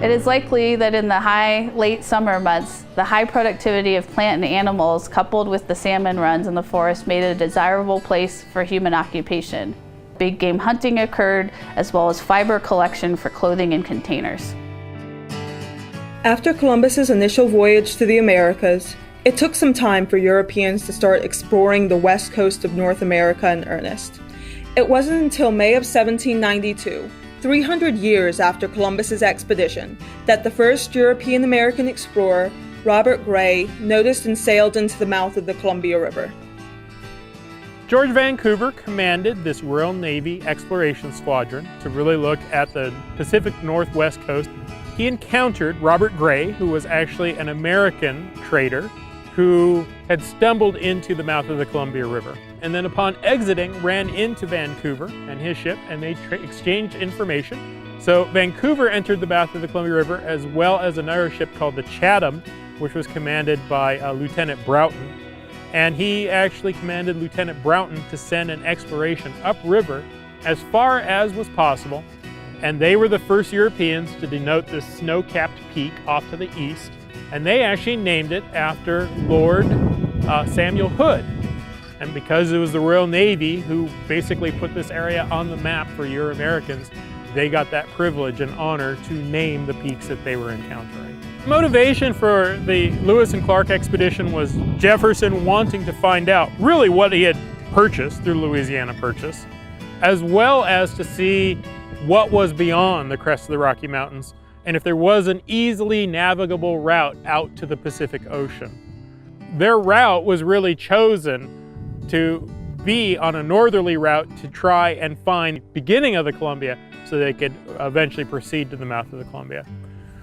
It is likely that in the late summer months, the high productivity of plant and animals coupled with the salmon runs in the forest made it a desirable place for human occupation. Big game hunting occurred, as well as fiber collection for clothing and containers. After Columbus's initial voyage to the Americas, it took some time for Europeans to start exploring the west coast of North America in earnest. It wasn't until May of 1792, 300 years after Columbus's expedition, that the first European-American explorer, Robert Gray, noticed and sailed into the mouth of the Columbia River. George Vancouver commanded this Royal Navy exploration squadron to really look at the Pacific Northwest coast. He encountered Robert Gray, who was actually an American trader who had stumbled into the mouth of the Columbia River. And then upon exiting, ran into Vancouver and his ship, and they exchanged information. So Vancouver entered the mouth of the Columbia River, as well as another ship called the Chatham, which was commanded by Lieutenant Broughton. And he actually commanded Lieutenant Broughton to send an exploration upriver as far as was possible. And they were the first Europeans to denote this snow-capped peak off to the east. And they actually named it after Lord Samuel Hood. And because it was the Royal Navy who basically put this area on the map for Euro-Americans, they got that privilege and honor to name the peaks that they were encountering. The motivation for the Lewis and Clark expedition was Jefferson wanting to find out really what he had purchased through Louisiana Purchase, as well as to see what was beyond the crest of the Rocky Mountains and if there was an easily navigable route out to the Pacific Ocean. Their route was really chosen to be on a northerly route to try and find the beginning of the Columbia so they could eventually proceed to the mouth of the Columbia.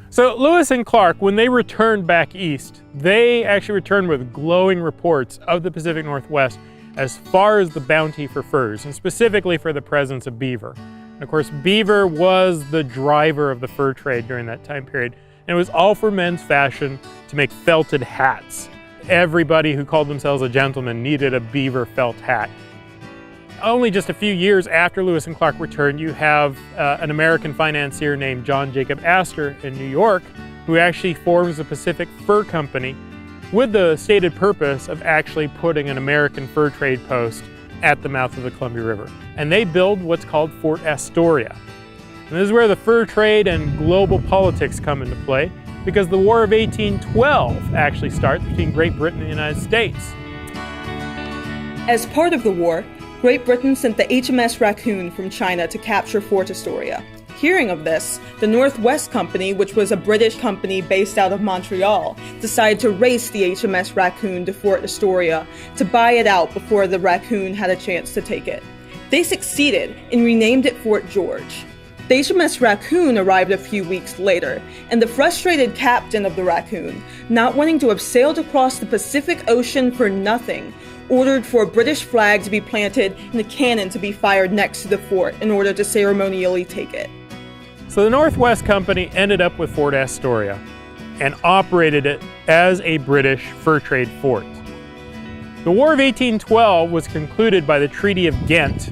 So Lewis and Clark, when they returned back east, they actually returned with glowing reports of the Pacific Northwest as far as the bounty for furs, and specifically for the presence of beaver. And of course, beaver was the driver of the fur trade during that time period, and it was all for men's fashion to make felted hats. Everybody who called themselves a gentleman needed a beaver felt hat. Only just a few years after Lewis and Clark returned, you have an American financier named John Jacob Astor in New York, who actually forms the Pacific Fur Company with the stated purpose of actually putting an American fur trade post at the mouth of the Columbia River. And they build what's called Fort Astoria. And this is where the fur trade and global politics come into play, because the War of 1812 actually starts between Great Britain and the United States. As part of the war, Great Britain sent the HMS Raccoon from China to capture Fort Astoria. Hearing of this, the Northwest Company, which was a British company based out of Montreal, decided to race the HMS Raccoon to Fort Astoria to buy it out before the Raccoon had a chance to take it. They succeeded and renamed it Fort George. The HMS Raccoon arrived a few weeks later, and the frustrated captain of the Raccoon, not wanting to have sailed across the Pacific Ocean for nothing, ordered for a British flag to be planted and a cannon to be fired next to the fort in order to ceremonially take it. So the Northwest Company ended up with Fort Astoria and operated it as a British fur trade fort. The War of 1812 was concluded by the Treaty of Ghent,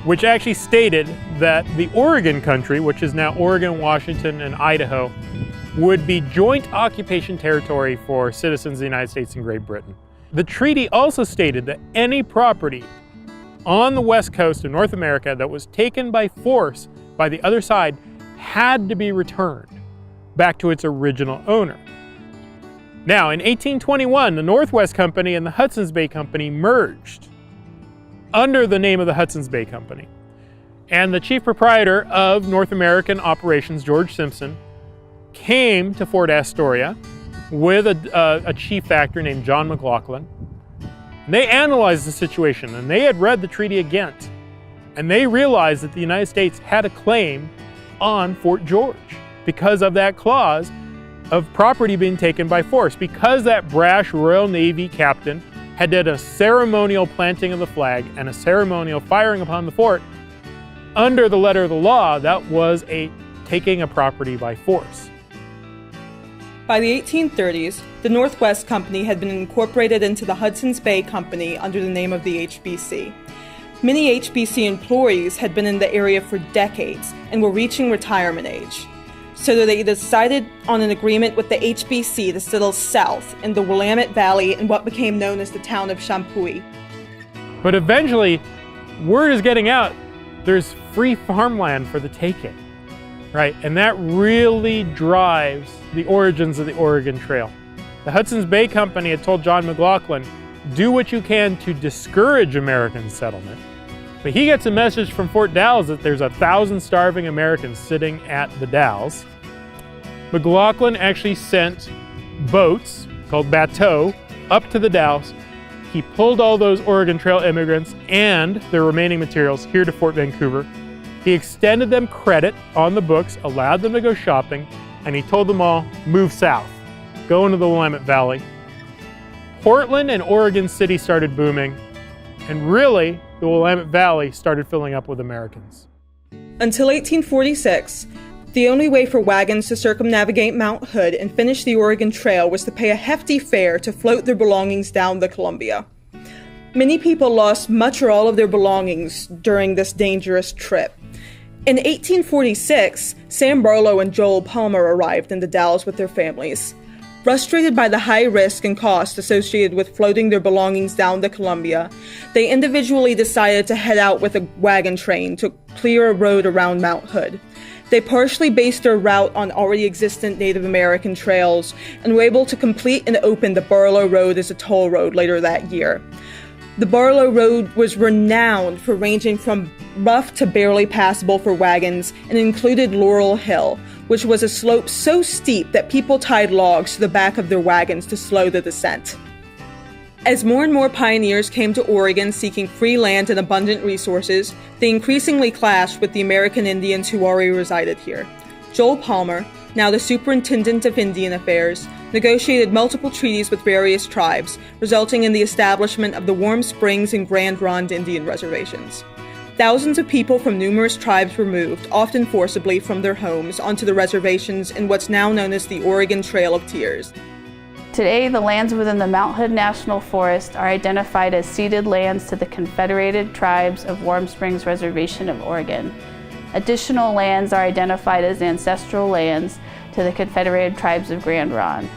which actually stated that the Oregon country, which is now Oregon, Washington, and Idaho, would be joint occupation territory for citizens of the United States and Great Britain. The treaty also stated that any property on the west coast of North America that was taken by force by the other side had to be returned back to its original owner. Now, in 1821, the Northwest Company and the Hudson's Bay Company merged under the name of the Hudson's Bay Company. And the chief proprietor of North American operations, George Simpson, came to Fort Astoria with a chief factor named John McLaughlin. And they analyzed the situation, and they had read the Treaty of Ghent, and they realized that the United States had a claim on Fort George because of that clause of property being taken by force, because that brash Royal Navy captain had did a ceremonial planting of the flag and a ceremonial firing upon the fort. Under the letter of the law, that was a taking a property by force. By the 1830s, the Northwest Company had been incorporated into the Hudson's Bay Company under the name of the HBC. Many HBC employees had been in the area for decades and were reaching retirement age. so they decided on an agreement with the HBC to settle south in the Willamette Valley in what became known as the town of Champoeg. But eventually, word is getting out, there's free farmland for the taking, right? And that really drives the origins of the Oregon Trail. The Hudson's Bay Company had told John McLaughlin, do what you can to discourage American settlement. But he gets a message from Fort Dalles that there's 1,000 starving Americans sitting at the Dalles. McLaughlin actually sent boats called bateaux up to the Dalles. He pulled all those Oregon Trail immigrants and their remaining materials here to Fort Vancouver. He extended them credit on the books, allowed them to go shopping, and he told them all, move south, go into the Willamette Valley. Portland and Oregon City started booming, and really, the Willamette Valley started filling up with Americans. Until 1846, the only way for wagons to circumnavigate Mount Hood and finish the Oregon Trail was to pay a hefty fare to float their belongings down the Columbia. Many people lost much or all of their belongings during this dangerous trip. In 1846, Sam Barlow and Joel Palmer arrived in the Dalles with their families. Frustrated by the high risk and cost associated with floating their belongings down the Columbia, they individually decided to head out with a wagon train to clear a road around Mount Hood. They partially based their route on already existent Native American trails and were able to complete and open the Barlow Road as a toll road later that year. The Barlow Road was renowned for ranging from rough to barely passable for wagons and included Laurel Hill, which was a slope so steep that people tied logs to the back of their wagons to slow the descent. As more and more pioneers came to Oregon seeking free land and abundant resources, they increasingly clashed with the American Indians who already resided here. Joel Palmer, now the Superintendent of Indian Affairs, negotiated multiple treaties with various tribes, resulting in the establishment of the Warm Springs and Grand Ronde Indian reservations. Thousands of people from numerous tribes were moved, often forcibly, from their homes onto the reservations in what's now known as the Oregon Trail of Tears. Today, the lands within the Mount Hood National Forest are identified as ceded lands to the Confederated Tribes of Warm Springs Reservation of Oregon. Additional lands are identified as ancestral lands to the Confederated Tribes of Grand Ronde.